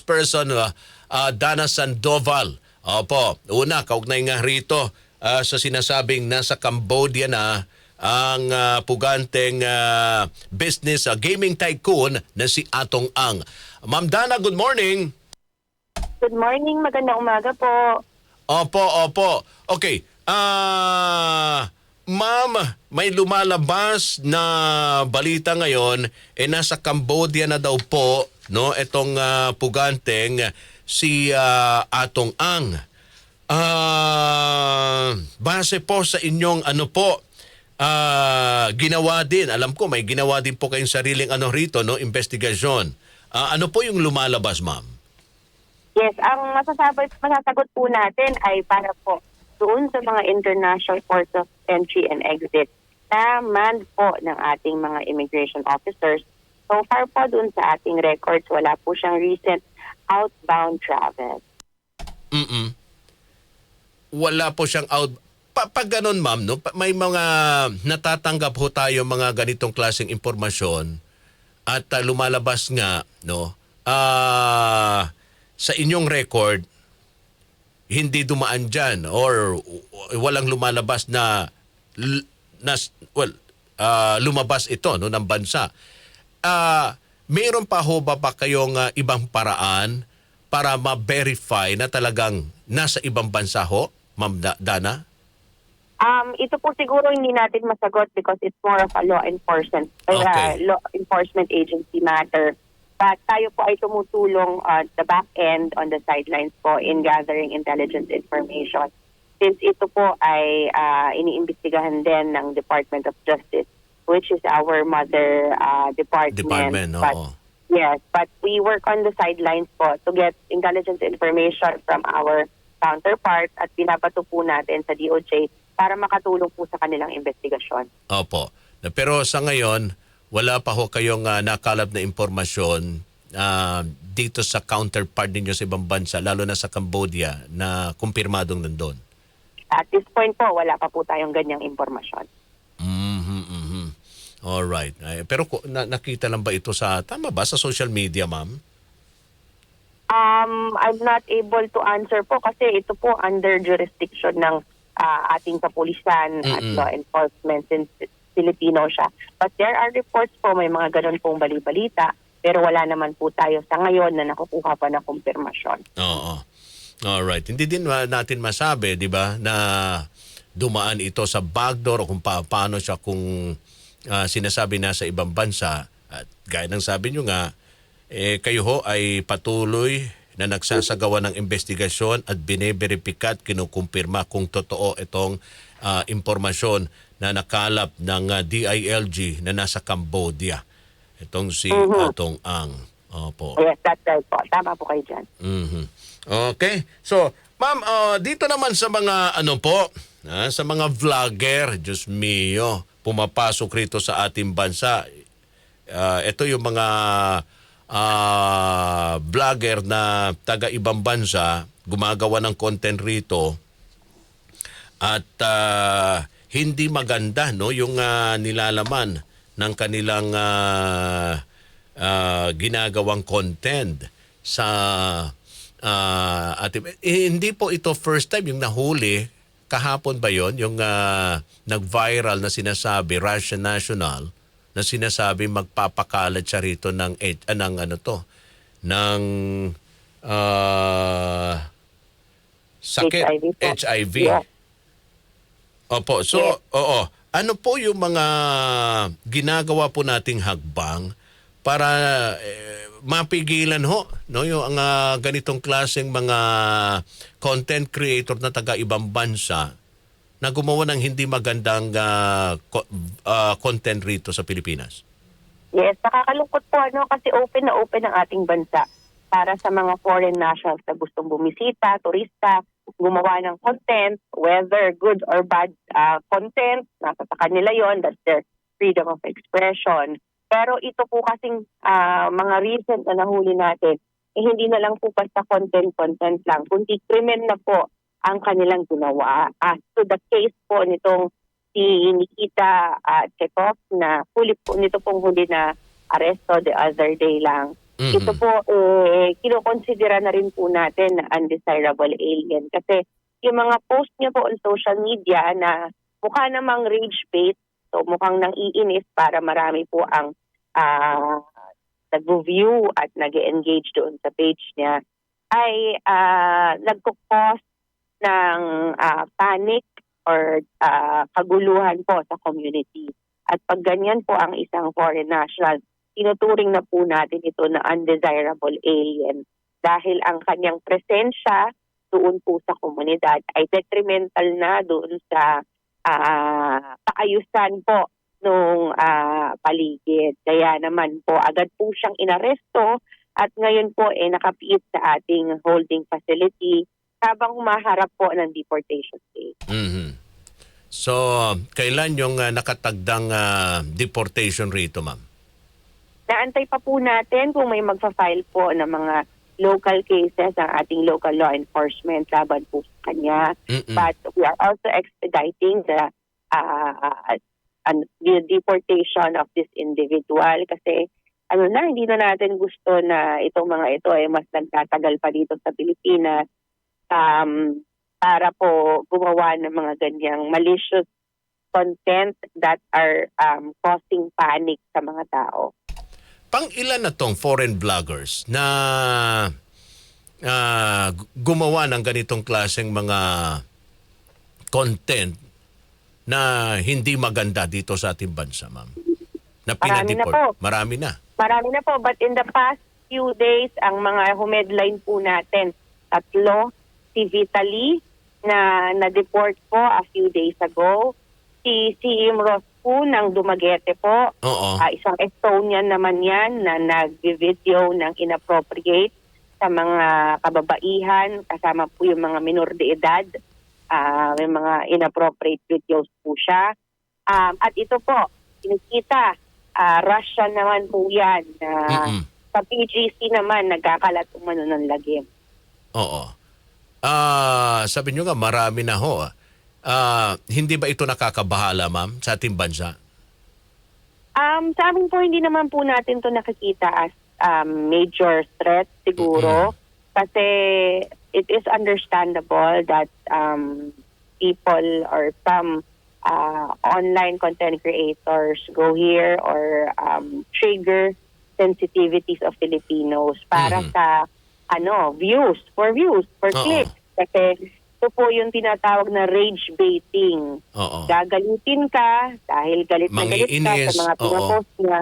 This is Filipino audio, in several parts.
spokesperson Dana Sandoval. Opo, una, kaugnay nga rito sa sinasabing nasa Cambodia na ang puganteng business gaming tycoon na si Atong Ang. Ma'am Dana, good morning. Good morning, magandang umaga po. Opo. Okay. Ma'am, may lumalabas na balita ngayon nasa Cambodia na daw po no itong puganteng si Atong Ang. Base po sa inyong ginawa din, alam ko may ginawa din po kayong sariling rito, no, investigasyon. Ano po yung lumalabas, ma'am? Yes, ang masasagot po natin ay para po doon sa mga international ports of entry and exit na manned po ng ating mga immigration officers. So far po doon sa ating records, wala po siyang recent outbound travel. Wala po siyang pag ganun, ma'am, no, may mga natatanggap ho tayo mga ganitong klaseng impormasyon at lumalabas nga, no, sa inyong record, hindi dumaan dyan or walang lumalabas lumabas ito, no, ng bansa. Meron pa ho ba kayong ibang paraan para ma-verify na talagang nasa ibang bansa ho, Ma'am Dana? Ito po siguro hindi natin masagot because it's more of a law enforcement agency matter. But tayo po ay tumutulong at the back end on the sidelines po in gathering intelligence information. Since ito po ay iniimbestigahan din ng Department of Justice, which is our mother department. Yes, but we work on the sidelines po to get intelligence information from our counterparts at pinapato po natin sa DOJ para makatulong po sa kanilang investigasyon. Opo. Pero sa ngayon, wala pa ho kayong nakalap na impormasyon dito sa counterpart ninyo sa ibang bansa, lalo na sa Cambodia, na kumpirmadong nandun? At this point po, wala pa po tayong ganyang impormasyon. Alright. Pero nakita lang ba ito tama ba, sa social media, ma'am? I'm not able to answer po kasi ito po under jurisdiction ng ating kapulisan at law enforcement since Filipino siya. But there are reports po, may mga ganun pong bali-balita, pero wala naman po tayo sa ngayon na nakukuha pa na kumpirmasyon. Oo. Alright. Hindi din natin masabi, di ba, na dumaan ito sa backdoor o kung paano siya kung sinasabi na sa ibang bansa. At gaya ng sabi nyo nga, kayo ho ay patuloy na nagsasagawa ng investigasyon at bineberipika at kinukumpirma kung totoo itong impormasyon na nakalap ng DILG na nasa Cambodia. Itong si Atong Ang. Opo. Yes, that's right po. Tama po kayo dyan. Okay. So, ma'am, dito naman sa mga sa mga vlogger, Diyos mio, pumapasok rito sa ating bansa. Ito yung mga vlogger na taga ibang bansa, gumagawa ng content rito at hindi maganda, no, yung nilalaman ng kanilang ginagawang content sa hindi po ito first time yung nahuli. Kahapon ba yon yung nag-viral na sinasabi, Russian national, na sinasabi magpapakalat siya rito ng sakit, HIV. Yeah. Opo. So, ano po yung mga ginagawa po nating hagbang para mapigilan ho, no, yung ganitong klaseng mga content creator na taga ibang bansa na gumawa ng hindi magandang content rito sa Pilipinas? Yes, nakakalungkot po kasi open na open ang ating bansa para sa mga foreign nationals na gustong bumisita, turista, gumawa ng content, whether good or bad content, nasa sa kanila yon, that's their freedom of expression. Pero ito po kasing mga recent na nahuli natin, hindi na lang po basta content lang, kundi krimen na po ang kanilang ginawa. As to the case po nitong si Nikita Chekhov na nito pong huli na aresto the other day lang. ito po kinokonsidera na rin po natin na undesirable alien. Kasi yung mga post niya po on social media na mukha namang rage bait, so mukhang nang iinis para marami po ang nag-view at nag-engage doon sa page niya, ay nagkukos ng panic or kaguluhan po sa community. At pag ganyan po ang isang foreign national, tinuturing na po natin ito na undesirable alien dahil ang kanyang presensya doon po sa komunidad ay detrimental na doon sa kaayusan po nung paligid. Kaya naman po agad po siyang inaresto at ngayon po nakapiit sa ating holding facility habang humaharap po ng deportation case. Mhm. So, kailan yung nakatagdang deportation rito, ma'am? Naantay pa po natin kung may magfa-file po ng mga local cases ang ating local law enforcement laban po sa kanya. But we are also expediting the deportation of this individual kasi hindi na natin gusto na itong mga ito ay mas nagtatagal pa dito sa Pilipinas para po gumawa ng mga ganyang malicious content that are causing panic sa mga tao. Pang-ilan na tong foreign vloggers na gumawa ng ganitong klaseng mga content na hindi maganda dito sa ating bansa, ma'am? Na pinadeport. Marami na. Marami na po. But in the past few days, ang mga humedline po natin, 3, si Vitaly na na-deport po a few days ago, si Imros po ng Dumaguete po, isang Estonian naman yan na nag-video ng inappropriate sa mga kababaihan, kasama po yung mga minor de edad, may mga inappropriate videos po siya. At ito po, kinikita, Russian naman po yan. Sa PGC naman, nagkakalat umano ng lagim. Oo. Sabi nyo nga, marami na ho. Hindi ba ito nakakabahala, ma'am, sa ating bansa? Sa amin po, hindi naman po natin to nakikita as major threat siguro. Kasi it is understandable that people or some online content creators go here or trigger sensitivities of Filipinos para sa views, for clicks. Kasi ito po yung tinatawag na rage baiting. Gagalitin ka dahil galit na galit ka sa mga pinapost niya.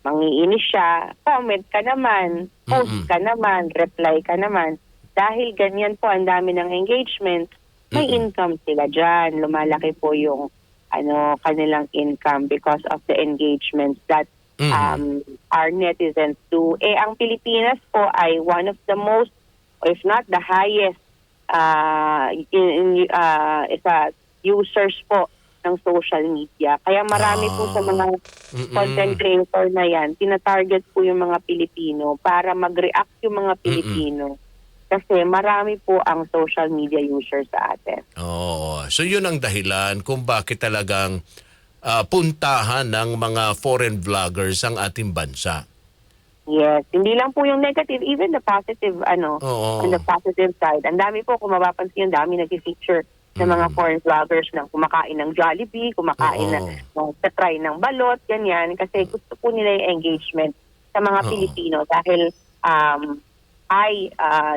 Mangiinis siya, comment ka naman, post ka naman, reply ka naman. Dahil ganyan po ang dami ng engagement, may income sila dyan. Lumalaki po yung kanilang income because of the engagements that our netizens do. Ang Pilipinas po ay one of the most, if not the highest, users po ng social media. Kaya marami po sa mga content creator na yan, tinatarget po yung mga Pilipino para mag-react yung mga Pilipino. Kasi marami po ang social media users sa atin. So yun ang dahilan kung bakit talagang puntahan ng mga foreign vloggers ang ating bansa. Yes, hindi lang po yung negative, even the positive, on the positive side. Ang dami po, kung mapapansin, ang dami nag-feature ng mga foreign vloggers na kumakain ng Jollibee, kumakain try ng balot, ganyan. Kasi gusto po nila yung engagement sa mga Pilipino dahil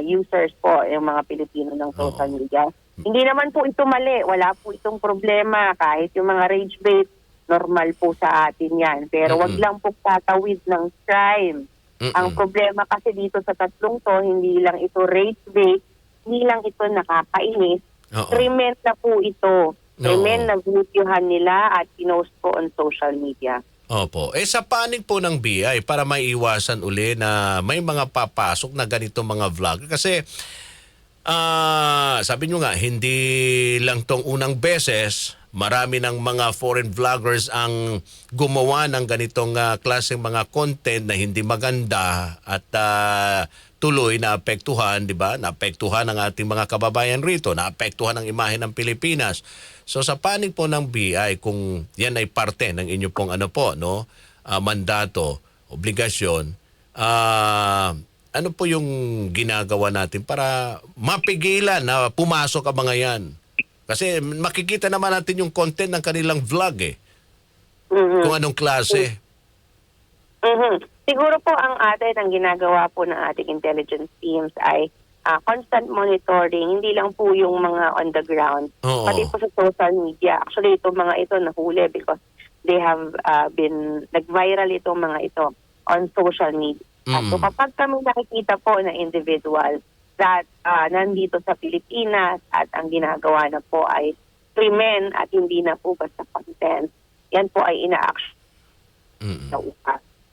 users po yung mga Pilipino ng social media. Hindi naman po ito mali, wala po itong problema. Kahit yung mga rage bait, normal po sa atin yan. Pero wag lang po tatawid ng crime. Ang problema kasi dito sa tatlong to, hindi lang ito rage bait, hindi lang ito nakakainis, krimen na po ito. Krimen na videohan nila at pinost po on social media. Opo. Sa panig po ng BI para maiiwasan uli na may mga papasok na ganito mga vlogger. Kasi sabi nyo nga, hindi lang tong unang beses, marami ng mga foreign vloggers ang gumawa ng ganitong klaseng mga content na hindi maganda at tuloy naapektuhan, di ba? Naapektuhan ang ating mga kababayan rito, naapektuhan ang imahe ng Pilipinas. So sa panig po ng BI, kung yan ay parte ng inyo pong mandato, obligasyon, ano po yung ginagawa natin para mapigilan na pumasok ang mga yan? Kasi makikita naman natin yung content ng kanilang vlog eh. Mhm. Kung anong klase. Mhm. Siguro po ang ginagawa po ng ating intelligence teams ay constant monitoring, hindi lang po yung mga on the ground, Oo. pati po sa social media. Actually, itong mga ito nahuli because they have been, nag-viral itong mga ito on social media. So kapag kami nakikita po na individual that nandito sa Pilipinas at ang ginagawa na po ay krimen at hindi na po basta content, yan po ay ina-action Mm-mm. sa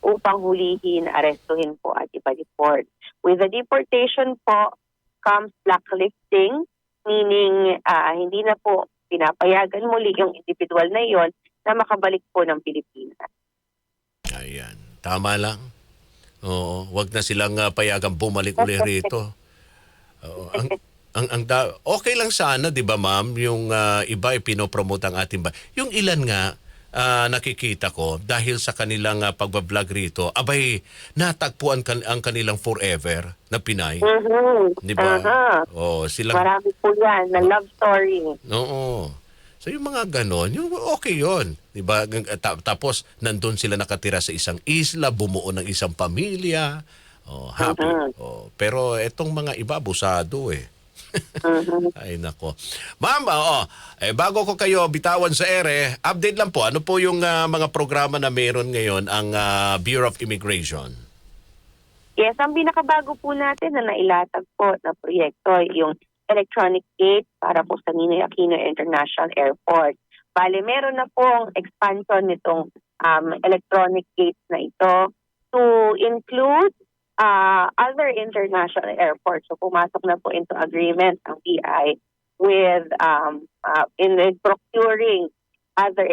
upang hulihin, arestuhin po at ipa-deport. With the deportation po comes blacklisting, meaning hindi na po pinapayagan muli yung individual na yon na makabalik po ng Pilipinas. Ayan. Tama lang. Oo. Wag na silang payagang bumalik uli rito. Oo. Okay lang sana, di ba ma'am, yung iba ay pinopromote ang ating yung ilan nga, nakikita ko dahil sa kanilang pagbablog rito, abay natagpuan ang kanilang forever na Pinay. Di ba? Oh, silang Marami po yan na love story. oo. So yung mga ganon, yung okay yun. Di ba? Tapos nandun sila nakatira sa isang isla, bumuo ng isang pamilya. Oh, happy. Oh, pero etong mga iba abusado eh. Ay nako. Ma'am, bago ko kayo bitawan sa ere, update lang po. Ano po yung mga programa na meron ngayon ang Bureau of Immigration? Yes, ang pinakabago po natin na nailatag po na proyekto yung electronic gate para po sa Ninoy Aquino International Airport. Bale, meron na pong expansion nitong electronic gates na ito to include other international airports. So pumasok na po into agreement ang BI with in procuring other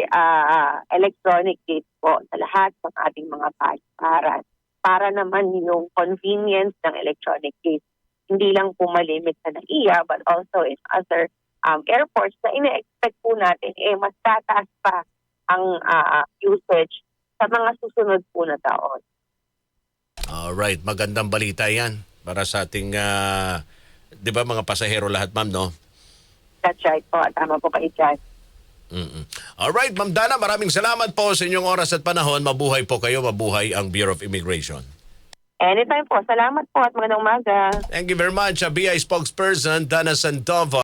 electronic gates po sa lahat ng ating mga pasaran para naman yung convenience ng electronic gates hindi lang po malimit sa NAIA but also in other airports na ina-expect po natin mas tataas pa ang usage sa mga susunod po na taon. Alright, magandang balita yan para sa ating, di ba mga pasahero lahat ma'am, no? That's right po, tama po kayo dyan. Alright, Ma'am Dana, maraming salamat po sa inyong oras at panahon. Mabuhay po kayo, mabuhay ang Bureau of Immigration. Anytime po, salamat po at magandang umaga. Thank you very much, BI spokesperson Dana Sandoval.